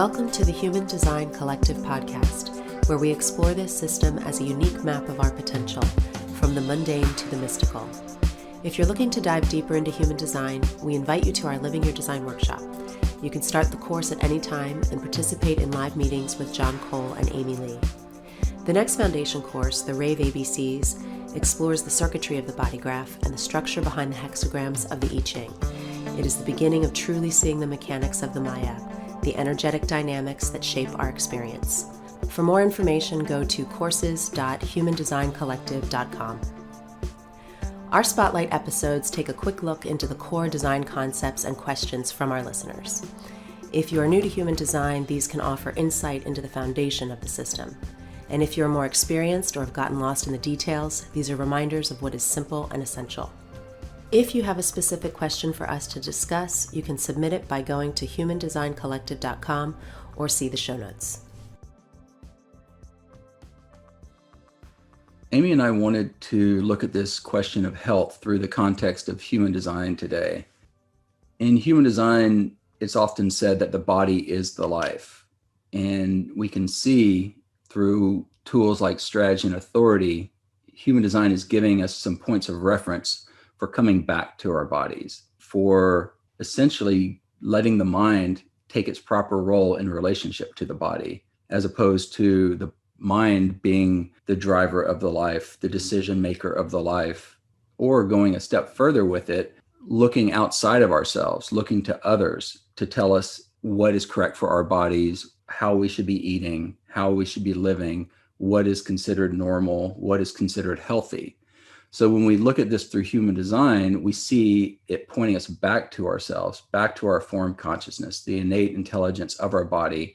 Welcome to the Human Design Collective podcast, where we explore this system as a unique map of our potential, from the mundane to the mystical. If you're looking to dive deeper into human design, we invite you to our Living Your Design workshop. You can start the course at any time and participate in live meetings with John Cole and Amy Lee. The next foundation course, the Rave ABCs, explores the circuitry of the body graph and the structure behind the hexagrams of the I Ching. It is the beginning of truly seeing the mechanics of the Maya, the energetic dynamics that shape our experience. For more information, go to courses.humandesigncollective.com. Our Spotlight episodes take a quick look into the core design concepts and questions from our listeners. If you are new to human design, these can offer insight into the foundation of the system. And if you're more experienced or have gotten lost in the details, these are reminders of what is simple and essential. If you have a specific question for us to discuss, you can submit it by going to humandesigncollective.com or see the show notes. Amy and I wanted to look at this question of health through the context of human design today. In human design, it's often said that the body is the life. And we can see through tools like strategy and authority, human design is giving us some points of reference for coming back to our bodies, for essentially letting the mind take its proper role in relationship to the body, as opposed to the mind being the driver of the life, the decision maker of the life, or going a step further with it, looking outside of ourselves, looking to others to tell us what is correct for our bodies, how we should be eating, how we should be living, what is considered normal, what is considered healthy. So when we look at this through human design, we see it pointing us back to ourselves, back to our formed consciousness, the innate intelligence of our body,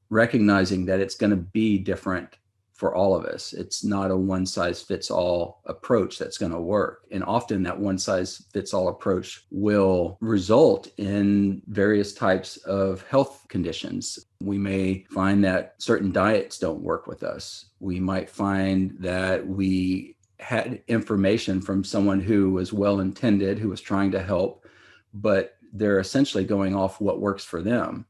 recognizing that it's going to be different for all of us. It's not a one-size-fits-all approach that's going to work. And often that one-size-fits-all approach will result in various types of health conditions. We may find that certain diets don't work with us. We might find that we had information from someone who was well-intended, who was trying to help, but they're essentially going off what works for them.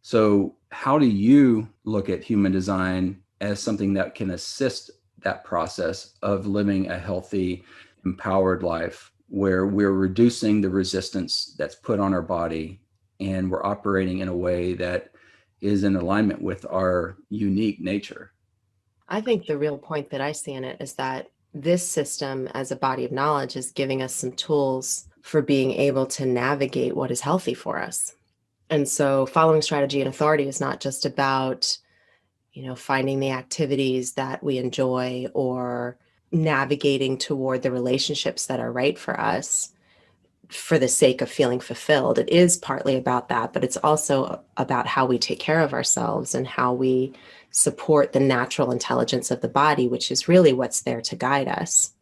So how do you look at human design as something that can assist that process of living a healthy, empowered life where we're reducing the resistance that's put on our body and we're operating in a way that is in alignment with our unique nature? I think the real point that I see in it is that this system as a body of knowledge is giving us some tools for being able to navigate what is healthy for us. And so following strategy and authority is not just about, finding the activities that we enjoy or navigating toward the relationships that are right for us for the sake of feeling fulfilled. It is partly about that, but it's also about how we take care of ourselves and how we support the natural intelligence of the body, which is really what's there to guide us.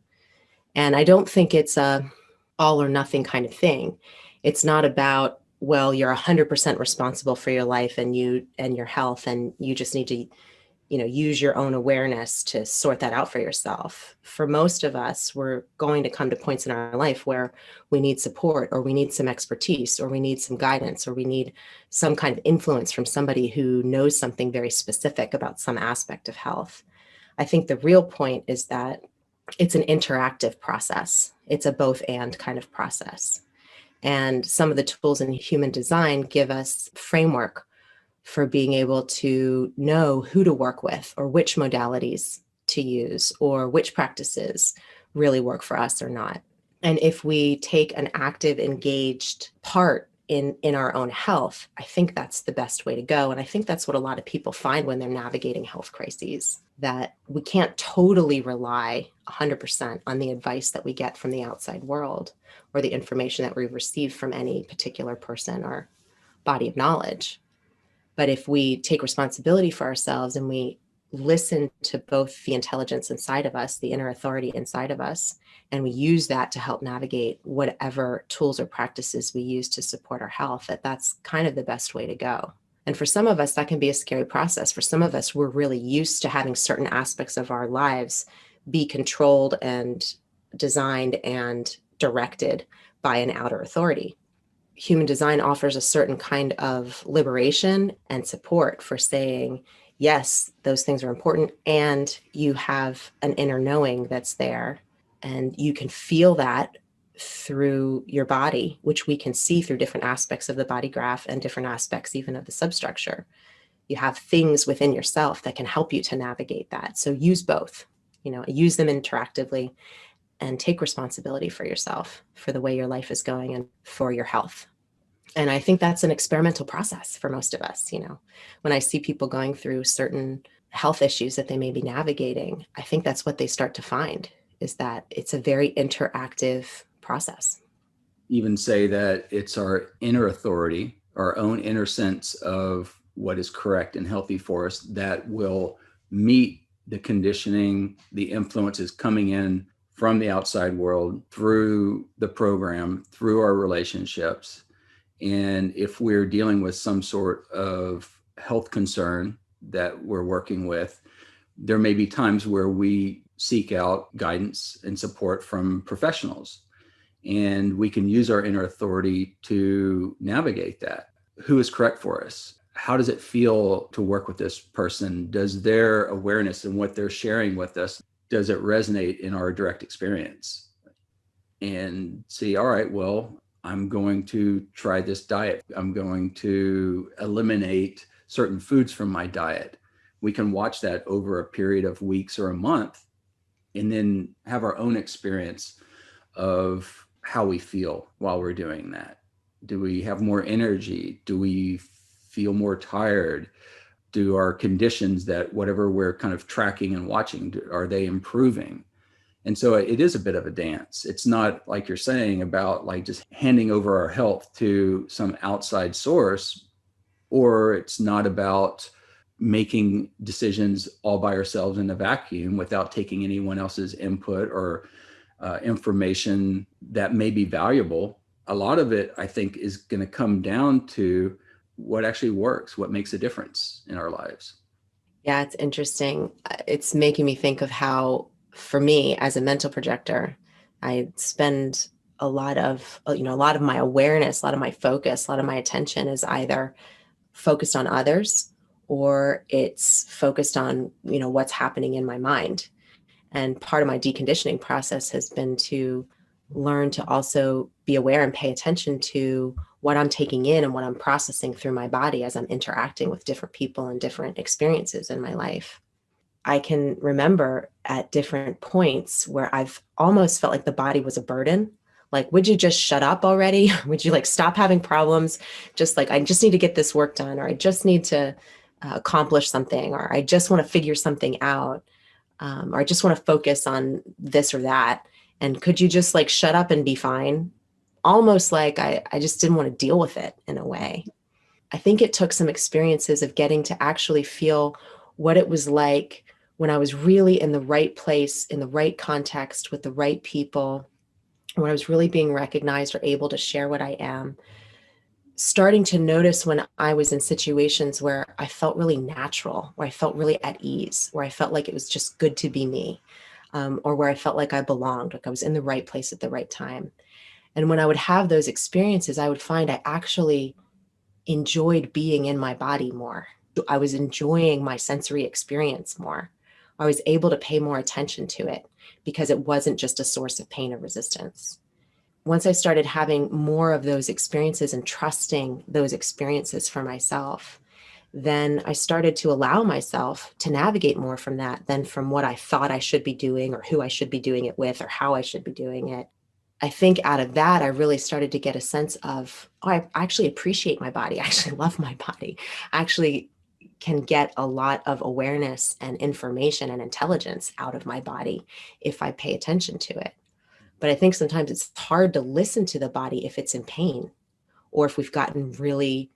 And I don't think it's a all or nothing kind of thing. It's not about, well, you're 100% responsible for your life and you and your health, and you just need to, use your own awareness to sort that out for yourself. For most of us, we're going to come to points in our life where we need support, or we need some expertise, or we need some guidance, or we need some kind of influence from somebody who knows something very specific about some aspect of health. I think the real point is that it's an interactive process. It's a both and kind of process. And some of the tools in human design give us framework for being able to know who to work with, or which modalities to use, or which practices really work for us or not. And if we take an active, engaged part in our own health, I think that's the best way to go. And I think that's what a lot of people find when they're navigating health crises, that we can't totally rely 100% on the advice that we get from the outside world or the information that we receive from any particular person or body of knowledge. But if we take responsibility for ourselves and we listen to both the intelligence inside of us, the inner authority inside of us, and we use that to help navigate whatever tools or practices we use to support our health, that's kind of the best way to go. And for some of us, that can be a scary process. For some of us, we're really used to having certain aspects of our lives be controlled and designed and directed by an outer authority. human design offers a certain kind of liberation and support for saying, yes, those things are important, and you have an inner knowing that's there, and you can feel that through your body, which we can see through different aspects of the body graph and different aspects even of the substructure. You have things within yourself that can help you to navigate that. So use both, use them interactively, and take responsibility for yourself, for the way your life is going and for your health. And I think that's an experimental process for most of us. When I see people going through certain health issues that they may be navigating, I think that's what they start to find, is that it's a very interactive process. Even say that it's our inner authority, our own inner sense of what is correct and healthy for us that will meet the conditioning, the influences coming in from the outside world through the program, through our relationships. And if we're dealing with some sort of health concern that we're working with, there may be times where we seek out guidance and support from professionals. And we can use our inner authority to navigate that. Who is correct for us? How does it feel to work with this person? Does their awareness and what they're sharing with us, does it resonate in our direct experience? And see, all right, well, I'm going to try this diet. I'm going to eliminate certain foods from my diet. We can watch that over a period of weeks or a month, and then have our own experience of how we feel while we're doing that. Do we have more energy? Do we feel more tired? Do our conditions, that whatever we're kind of tracking and watching, are they improving? And so it is a bit of a dance. It's not, like you're saying, about like just handing over our health to some outside source, or it's not about making decisions all by ourselves in a vacuum without taking anyone else's input or information that may be valuable. A lot of it, I think, is going to come down to what actually works, what makes a difference in our lives. Yeah, it's interesting. It's making me think of how, for me as a mental projector, I spend a lot of my awareness, a lot of my focus, a lot of my attention is either focused on others, or it's focused on, what's happening in my mind. And part of my deconditioning process has been to learn to also be aware and pay attention to what I'm taking in and what I'm processing through my body as I'm interacting with different people and different experiences in my life. I can remember at different points where I've almost felt like the body was a burden. Like, would you just shut up already? Would you stop having problems? Just I just need to get this work done, or I just need to accomplish something, or I just want to figure something out. Or I just want to focus on this or that. And could you just shut up and be fine? Almost like I just didn't want to deal with it in a way. I think it took some experiences of getting to actually feel what it was like when I was really in the right place, in the right context, with the right people, when I was really being recognized or able to share what I am. Starting to notice when I was in situations where I felt really natural, where I felt really at ease, where I felt like it was just good to be me, or where I felt like I belonged, like I was in the right place at the right time. And when I would have those experiences, I would find I actually enjoyed being in my body more. I was enjoying my sensory experience more. I was able to pay more attention to it because it wasn't just a source of pain or resistance. Once I started having more of those experiences and trusting those experiences for myself, then I started to allow myself to navigate more from that than from what I thought I should be doing, or who I should be doing it with, or how I should be doing it. I think out of that, I really started to get a sense of, oh, I actually appreciate my body. I actually love my body. I actually can get a lot of awareness and information and intelligence out of my body if I pay attention to it. But I think sometimes it's hard to listen to the body if it's in pain, or if we've gotten really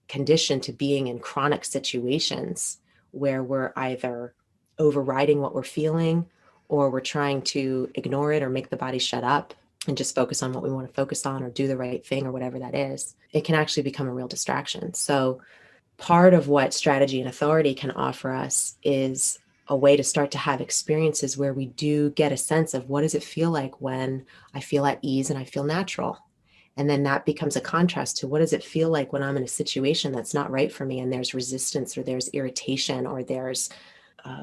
conditioned to being in chronic situations where we're either overriding what we're feeling, or we're trying to ignore it or make the body shut up and just focus on what we want to focus on, or do the right thing, or whatever that is. It can actually become a real distraction. So part of what strategy and authority can offer us is a way to start to have experiences where we do get a sense of, what does it feel like when I feel at ease and I feel natural? And then that becomes a contrast to what does it feel like when I'm in a situation that's not right for me and there's resistance or there's irritation or there's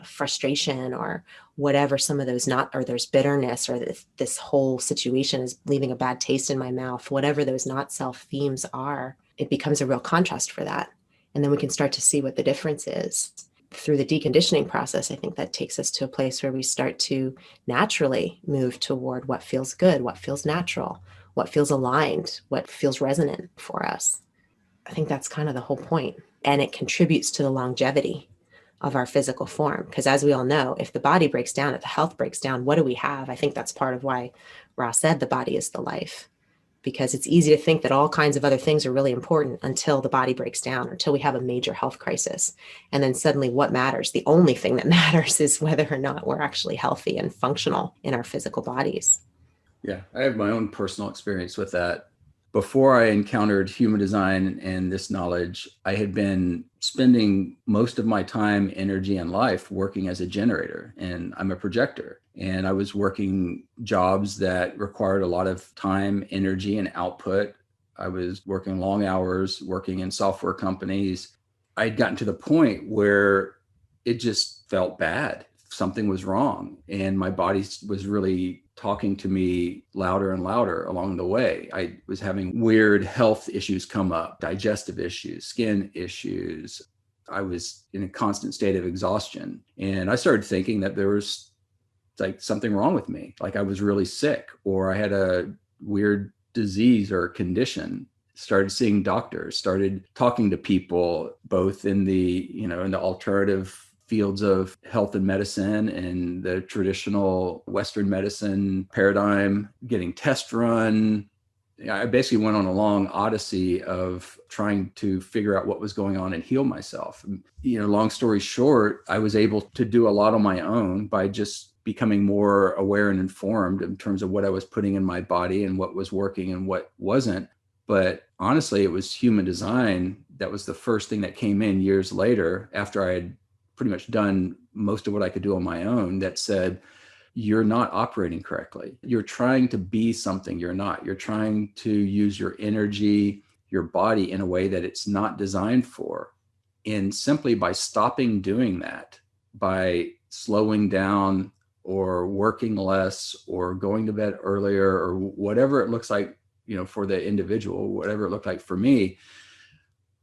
frustration or whatever some of those not, or there's bitterness or this whole situation is leaving a bad taste in my mouth, whatever those not self themes are, it becomes a real contrast for that. And then we can start to see what the difference is. Through the deconditioning process, I think that takes us to a place where we start to naturally move toward what feels good, what feels natural, what feels aligned, what feels resonant for us. I think that's kind of the whole point. And it contributes to the longevity of our physical form. Because as we all know, if the body breaks down, if the health breaks down, what do we have? I think that's part of why Ross said the body is the life. Because it's easy to think that all kinds of other things are really important until the body breaks down, until we have a major health crisis. And then suddenly what matters? The only thing that matters is whether or not we're actually healthy and functional in our physical bodies. Yeah, I have my own personal experience with that. Before I encountered human design and this knowledge, I had been spending most of my time, energy, and life working as a generator, and I'm a projector. And I was working jobs that required a lot of time, energy, and output. I was working long hours, working in software companies. I'd gotten to the point where it just felt bad. Something was wrong, and my body was really talking to me louder and louder along the way. I was having weird health issues come up, digestive issues, skin issues. I was in a constant state of exhaustion. And I started thinking that there was like something wrong with me, like I was really sick or I had a weird disease or condition. Started seeing doctors, started talking to people, both in the, in the alternative fields of health and medicine and the traditional Western medicine paradigm, getting test run. I basically went on a long odyssey of trying to figure out what was going on and heal myself. Long story short, I was able to do a lot on my own by just becoming more aware and informed in terms of what I was putting in my body and what was working and what wasn't. But honestly, it was human design that was the first thing that came in years later after I had pretty much done most of what I could do on my own, that said, you're not operating correctly. You're trying to be something you're not. You're trying to use your energy, your body in a way that it's not designed for. And simply by stopping doing that, by slowing down or working less or going to bed earlier or whatever it looks like, for the individual, whatever it looked like for me,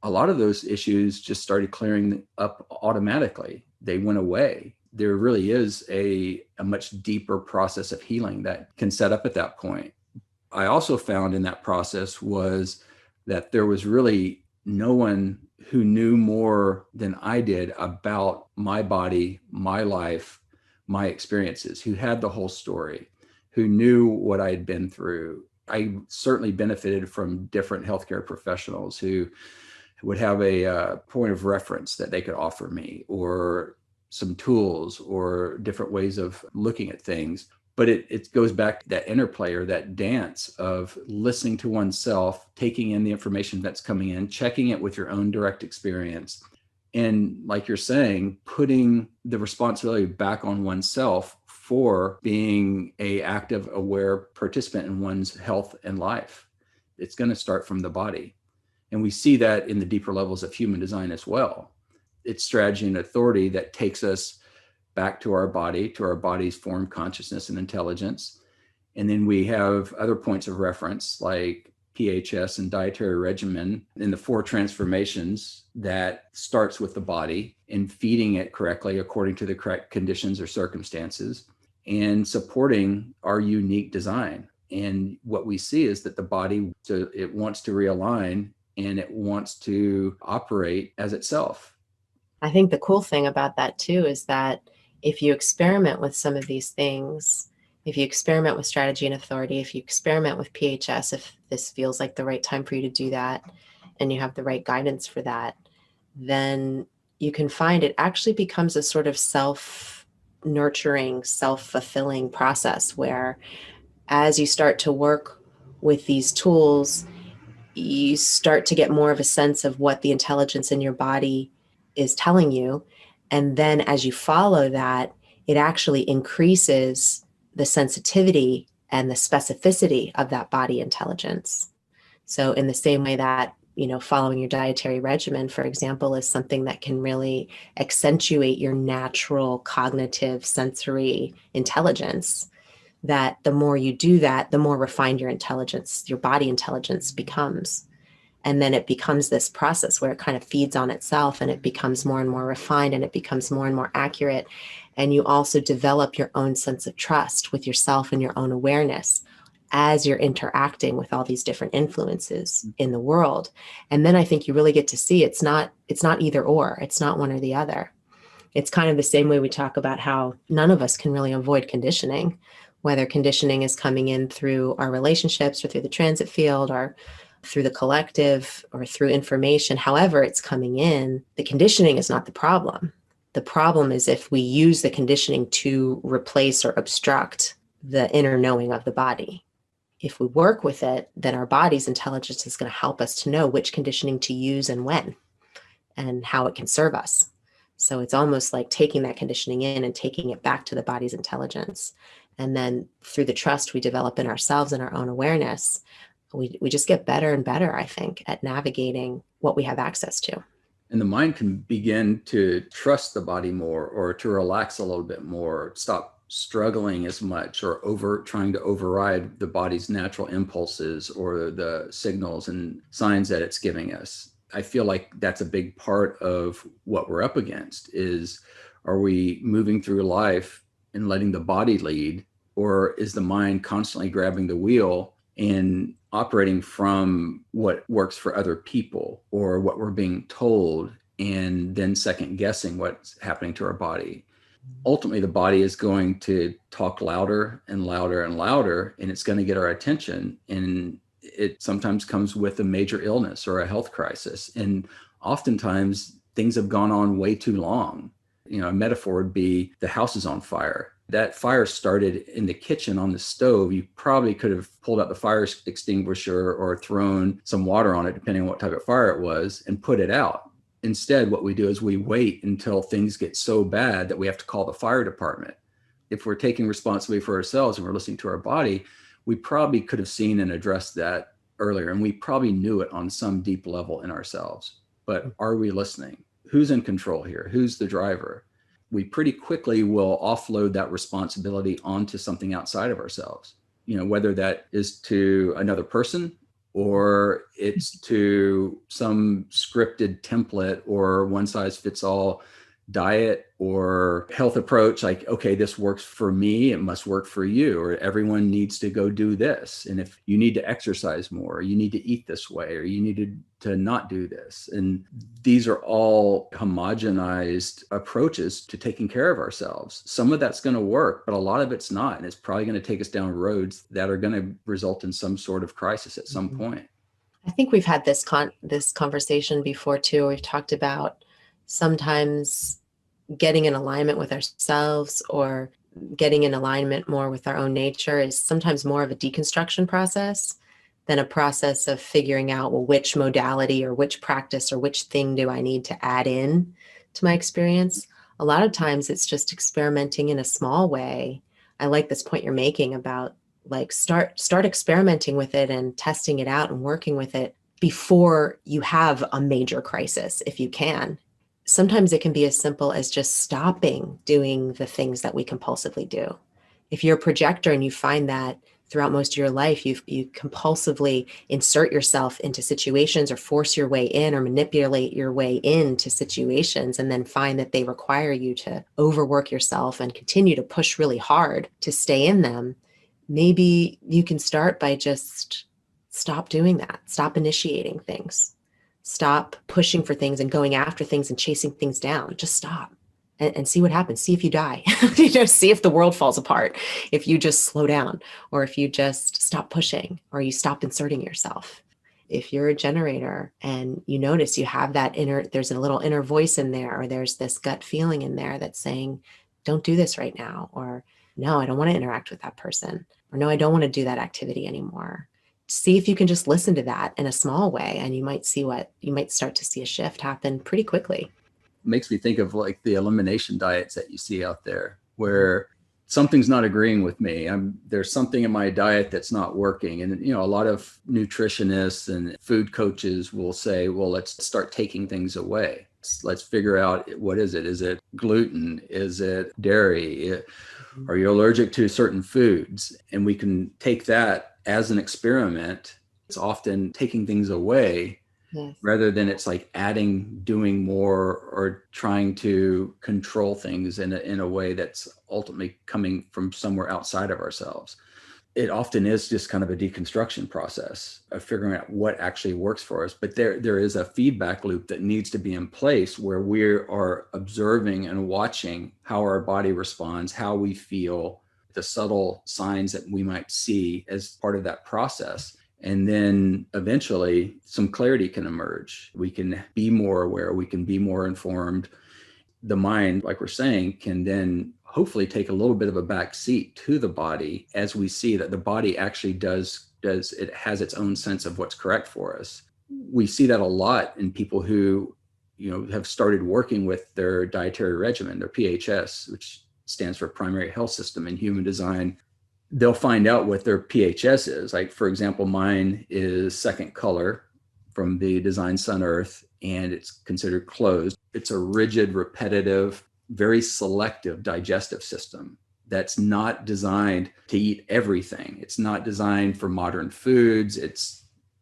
a lot of those issues just started clearing up automatically. They went away. There really is a much deeper process of healing that can set up at that point. I also found in that process was that there was really no one who knew more than I did about my body, my life, my experiences, who had the whole story, who knew what I had been through. I certainly benefited from different healthcare professionals who would have a point of reference that they could offer me, or some tools or different ways of looking at things. But it goes back to that interplay or that dance of listening to oneself, taking in the information that's coming in, checking it with your own direct experience. And like you're saying, putting the responsibility back on oneself for being an active, aware participant in one's health and life. It's going to start from the body. And we see that in the deeper levels of human design as well. It's strategy and authority that takes us back to our body, to our body's form, consciousness, and intelligence. And then we have other points of reference like PHS and dietary regimen in the 4 transformations that starts with the body and feeding it correctly according to the correct conditions or circumstances and supporting our unique design. And what we see is that the body, it wants to realign and it wants to operate as itself. I think the cool thing about that too is that if you experiment with some of these things, if you experiment with strategy and authority, if you experiment with PHS, if this feels like the right time for you to do that and you have the right guidance for that, then you can find it actually becomes a sort of self-nurturing, self-fulfilling process where as you start to work with these tools, you start to get more of a sense of what the intelligence in your body is telling you. And then as you follow that, it actually increases the sensitivity and the specificity of that body intelligence. So in the same way that, following your dietary regimen, for example, is something that can really accentuate your natural cognitive sensory intelligence, that the more you do that, the more refined your intelligence, your body intelligence becomes. And then it becomes this process where it kind of feeds on itself, and it becomes more and more refined, and it becomes more and more accurate. And you also develop your own sense of trust with yourself and your own awareness as you're interacting with all these different influences in the world. And then I think you really get to see it's not either or, it's not one or the other. It's kind of the same way we talk about how none of us can really avoid conditioning, whether conditioning is coming in through our relationships or through the transit field or through the collective or through information. However it's coming in, the conditioning is not the problem. The problem is if we use the conditioning to replace or obstruct the inner knowing of the body. If we work with it, then our body's intelligence is going to help us to know which conditioning to use and when, and how it can serve us. So it's almost like taking that conditioning in and taking it back to the body's intelligence. And then through the trust we develop in ourselves and our own awareness, we just get better and better, I think, at navigating what we have access to. And the mind can begin to trust the body more, or to relax a little bit more, stop struggling as much, or trying to override the body's natural impulses or the signals and signs that it's giving us. I feel like that's a big part of what we're up against is, are we moving through life and letting the body lead, or is the mind constantly grabbing the wheel and operating from what works for other people or what we're being told, and then second guessing what's happening to our body? Ultimately, the body is going to talk louder and louder and louder, and it's going to get our attention. And it sometimes comes with a major illness or a health crisis. And oftentimes things have gone on way too long. A metaphor would be the house is on fire. That fire started in the kitchen on the stove. You probably could have pulled out the fire extinguisher or thrown some water on it, depending on what type of fire it was, and put it out. Instead, what we do is we wait until things get so bad that we have to call the fire department. If we're taking responsibility for ourselves and we're listening to our body, we probably could have seen and addressed that earlier, and we probably knew it on some deep level in ourselves. But are we listening? Who's in control here? Who's the driver? We pretty quickly will offload that responsibility onto something outside of ourselves, whether that is to another person, or it's to some scripted template or one size fits all diet or health approach. Like, okay, this works for me, it must work for you, or everyone needs to go do this. And if you need to exercise more, or you need to eat this way, or you need to not do this. And these are all homogenized approaches to taking care of ourselves. Some of that's going to work, but a lot of it's not. And it's probably going to take us down roads that are going to result in some sort of crisis at some point. I think we've had this conversation before too. We've talked about sometimes getting in alignment with ourselves, or getting in alignment more with our own nature, is sometimes more of a deconstruction process than a process of figuring out, well, which modality or which practice or which thing do I need to add in to my experience. A lot of times it's just experimenting in a small way. I like this point you're making about like start experimenting with it and testing it out and working with it before you have a major crisis, if you can. Sometimes it can be as simple as just stopping doing the things that we compulsively do. If you're a projector and you find that throughout most of your life, you compulsively insert yourself into situations, or force your way in, or manipulate your way into situations, and then find that they require you to overwork yourself and continue to push really hard to stay in them, maybe you can start by just stop doing that. Stop initiating things. Stop pushing for things and going after things and chasing things down. Just stop and see what happens. See if you die. See if the world falls apart. If you just slow down, or if you just stop pushing, or you stop inserting yourself. If you're a generator and you notice you have that there's a little inner voice in there, or there's this gut feeling in there that's saying, don't do this right now, or no, I don't want to interact with that person, or no, I don't want to do that activity anymore. See if you can just listen to that in a small way, and you might start to see a shift happen pretty quickly. Makes me think of like the elimination diets that you see out there, where something's not agreeing with me. There's something in my diet that's not working. And, a lot of nutritionists and food coaches will say, well, let's start taking things away. Let's figure out, what is it? Is it gluten? Is it dairy? Are you allergic to certain foods? And we can take that as an experiment. It's often taking things away. Yes. Rather than it's like adding, doing more, or trying to control things in a way that's ultimately coming from somewhere outside of ourselves. It often is just kind of a deconstruction process of figuring out what actually works for us. But there is a feedback loop that needs to be in place where we are observing and watching how our body responds, how we feel, the subtle signs that we might see as part of that process. And then eventually some clarity can emerge. We can be more aware, we can be more informed. The mind, like we're saying, can then hopefully take a little bit of a back seat to the body as we see that the body actually it has its own sense of what's correct for us. We see that a lot in people who, have started working with their dietary regimen, their PHS, which stands for Primary Health System in Human Design. They'll find out what their PHS is. Like, for example, mine is second color from the Design Sun Earth, and it's considered closed. It's a rigid, repetitive, very selective digestive system that's not designed to eat everything. It's not designed for modern foods. It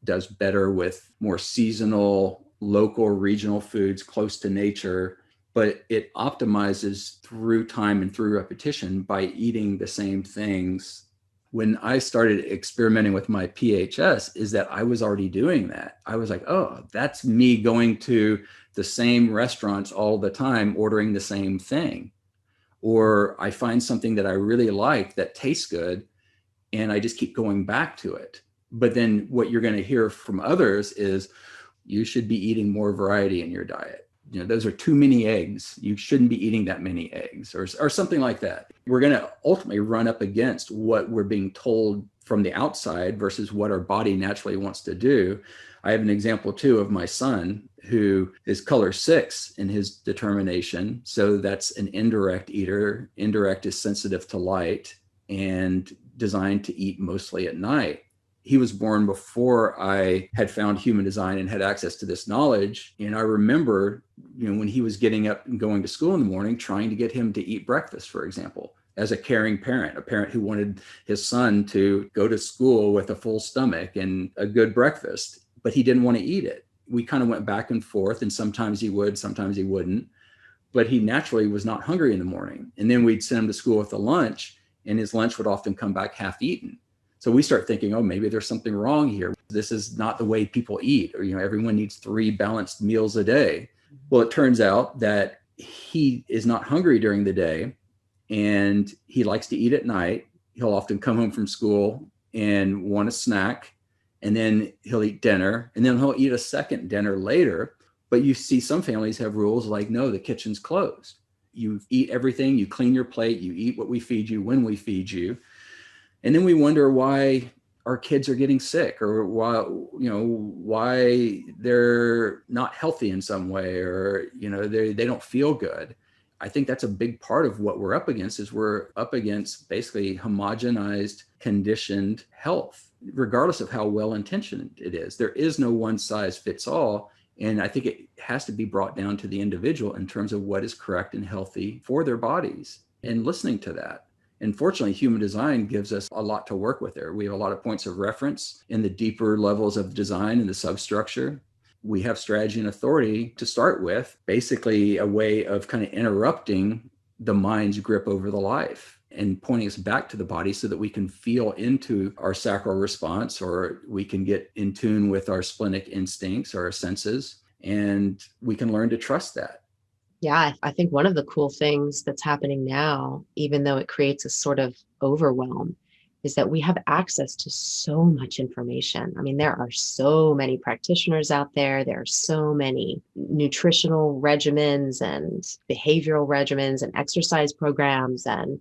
does better with more seasonal, local, regional foods close to nature. But it optimizes through time and through repetition by eating the same things. When I started experimenting with my PHS, is that I was already doing that. I was like, oh, that's me going to the same restaurants all the time, ordering the same thing. Or I find something that I really like that tastes good, and I just keep going back to it. But then what you're going to hear from others is, you should be eating more variety in your diet. Those are too many eggs. You shouldn't be eating that many eggs, or something like that. We're going to ultimately run up against what we're being told from the outside versus what our body naturally wants to do. I have an example too of my son, who is color 6 in his determination. So that's an indirect eater. Indirect is sensitive to light and designed to eat mostly at night. He was born before I had found Human Design and had access to this knowledge. And I remember, when he was getting up and going to school in the morning, trying to get him to eat breakfast, for example, as a caring parent, a parent who wanted his son to go to school with a full stomach and a good breakfast, but he didn't want to eat it. We kind of went back and forth, and sometimes he would, sometimes he wouldn't, but he naturally was not hungry in the morning. And then we'd send him to school with a lunch, and his lunch would often come back half eaten. So we start thinking, oh, maybe there's something wrong here. This is not the way people eat, or, everyone needs 3 balanced meals a day. Well, it turns out that he is not hungry during the day, and he likes to eat at night. He'll often come home from school and want a snack, and then he'll eat dinner, and then he'll eat a second dinner later. But you see some families have rules like, no, the kitchen's closed. You eat everything, you clean your plate, you eat what we feed you when we feed you. And then we wonder why our kids are getting sick, or why they're not healthy in some way, or, they don't feel good. I think that's a big part of what we're up against, is we're up against basically homogenized, conditioned health, regardless of how well-intentioned it is. There is no one size fits all. And I think it has to be brought down to the individual in terms of what is correct and healthy for their bodies, and listening to that. And fortunately, Human Design gives us a lot to work with there. We have a lot of points of reference in the deeper levels of design and the substructure. We have strategy and authority to start with, basically a way of kind of interrupting the mind's grip over the life and pointing us back to the body so that we can feel into our sacral response, or we can get in tune with our splenic instincts or our senses, and we can learn to trust that. Yeah, I think one of the cool things that's happening now, even though it creates a sort of overwhelm, is that we have access to so much information. I mean, there are so many practitioners out there. There are so many nutritional regimens and behavioral regimens and exercise programs and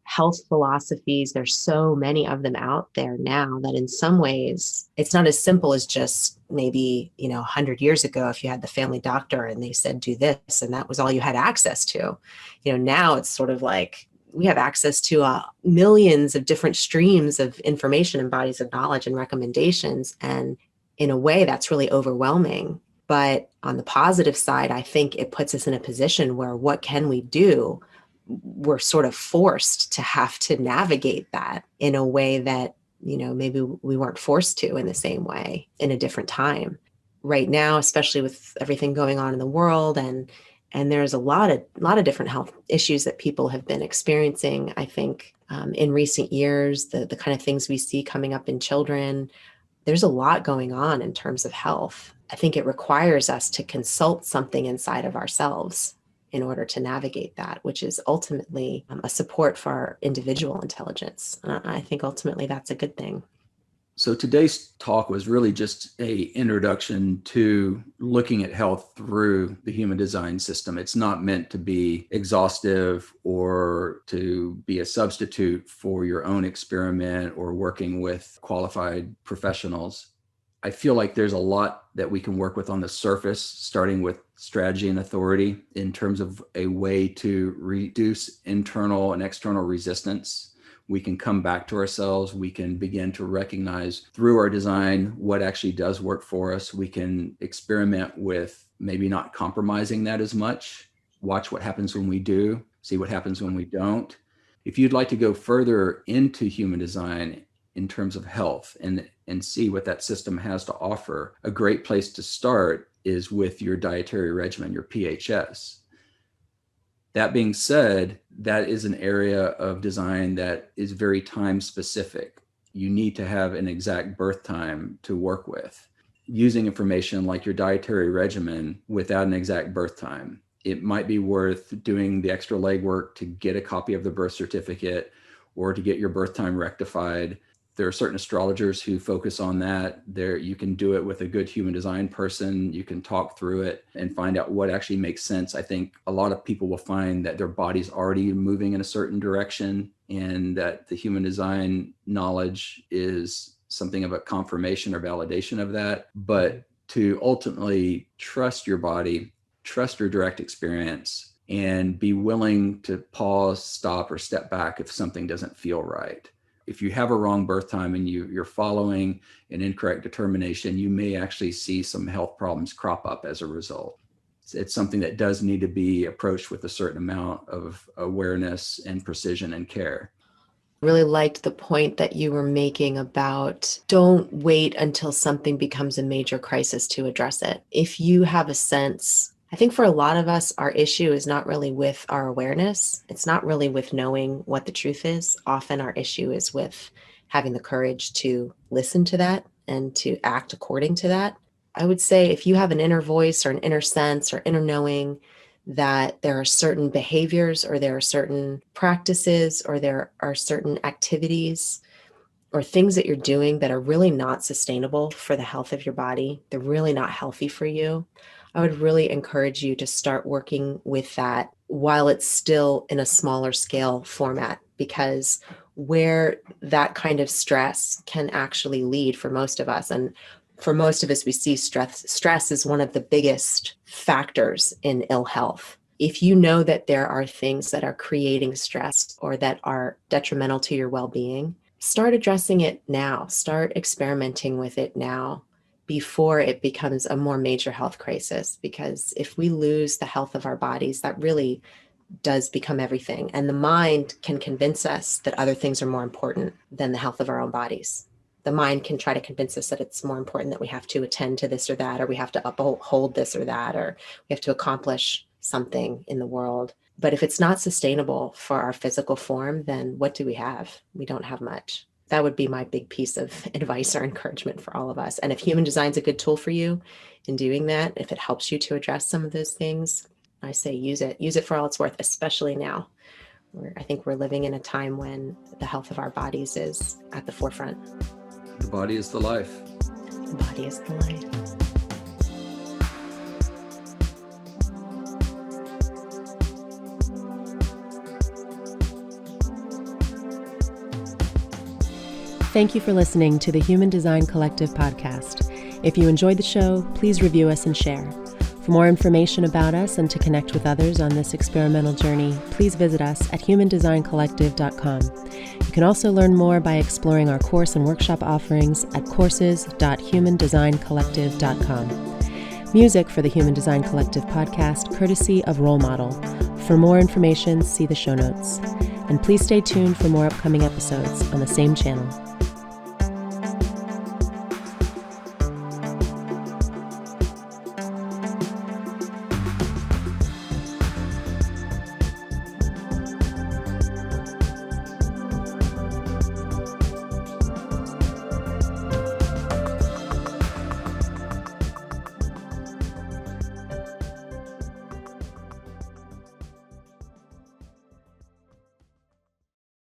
health philosophies. There's so many of them out there now that in some ways it's not as simple as just maybe, 100 years ago, if you had the family doctor and they said, do this, and that was all you had access to. Now it's sort of like, we have access to millions of different streams of information and bodies of knowledge and recommendations. And in a way, that's really overwhelming. But on the positive side, I think it puts us in a position where what can we do? We're sort of forced to have to navigate that in a way that, maybe we weren't forced to in the same way in a different time. Right now, especially with everything going on in the world, and there's a lot of different health issues that people have been experiencing. I think in recent years, the kind of things we see coming up in children, there's a lot going on in terms of health. I think it requires us to consult something inside of ourselves in order to navigate that, which is ultimately a support for our individual intelligence. I think ultimately that's a good thing. So today's talk was really just an introduction to looking at health through the human design system. It's not meant to be exhaustive or to be a substitute for your own experiment or working with qualified professionals. I feel like there's a lot that we can work with on the surface, starting with strategy and authority in terms of a way to reduce internal and external resistance. We can come back to ourselves. We can begin to recognize through our design what actually does work for us. We can experiment with maybe not compromising that as much. Watch what happens when we do, see what happens when we don't. If you'd like to go further into human design in terms of health and see what that system has to offer, a great place to start is with your dietary regimen, your PHS. That being said, that is an area of design that is very time specific. You need to have an exact birth time to work with. Using information like your dietary regimen without an exact birth time, it might be worth doing the extra legwork to get a copy of the birth certificate or to get your birth time rectified. There are certain astrologers who focus on that. You can do it with a good human design person. You can talk through it and find out what actually makes sense. I think a lot of people will find that their body's already moving in a certain direction and that the human design knowledge is something of a confirmation or validation of that. But to ultimately trust your body, trust your direct experience, and be willing to pause, stop, or step back if something doesn't feel right. If you have a wrong birth time and you're following an incorrect determination, you may actually see some health problems crop up as a result. It's something that does need to be approached with a certain amount of awareness and precision and care. Really liked the point that you were making about don't wait until something becomes a major crisis to address it. If you have a sense, I think for a lot of us, our issue is not really with our awareness. It's not really with knowing what the truth is. Often our issue is with having the courage to listen to that and to act according to that. I would say if you have an inner voice or an inner sense or inner knowing that there are certain behaviors or there are certain practices or there are certain activities or things that you're doing that are really not sustainable for the health of your body, they're really not healthy for you, I would really encourage you to start working with that while it's still in a smaller scale format, because where that kind of stress can actually lead for most of us, and for most of us, we see stress is one of the biggest factors in ill health. If you know that there are things that are creating stress or that are detrimental to your well-being, start addressing it now. Start experimenting with it now before it becomes a more major health crisis. Because if we lose the health of our bodies, that really does become everything. And the mind can convince us that other things are more important than the health of our own bodies. The mind can try to convince us that it's more important that we have to attend to this or that, or we have to uphold this or that, or we have to accomplish something in the world. But if it's not sustainable for our physical form, then what do we have? We don't have much. That would be my big piece of advice or encouragement for all of us. And if human design is a good tool for you in doing that, if it helps you to address some of those things, I say use it. Use it for all it's worth, especially now. I think we're living in a time when the health of our bodies is at the forefront. The body is the life. The body is the life. Thank you for listening to the Human Design Collective podcast. If you enjoyed the show, please review us and share. For more information about us and to connect with others on this experimental journey, please visit us at humandesigncollective.com. You can also learn more by exploring our course and workshop offerings at courses.humandesigncollective.com. Music for the Human Design Collective podcast, courtesy of Role Model. For more information, see the show notes. And please stay tuned for more upcoming episodes on the same channel.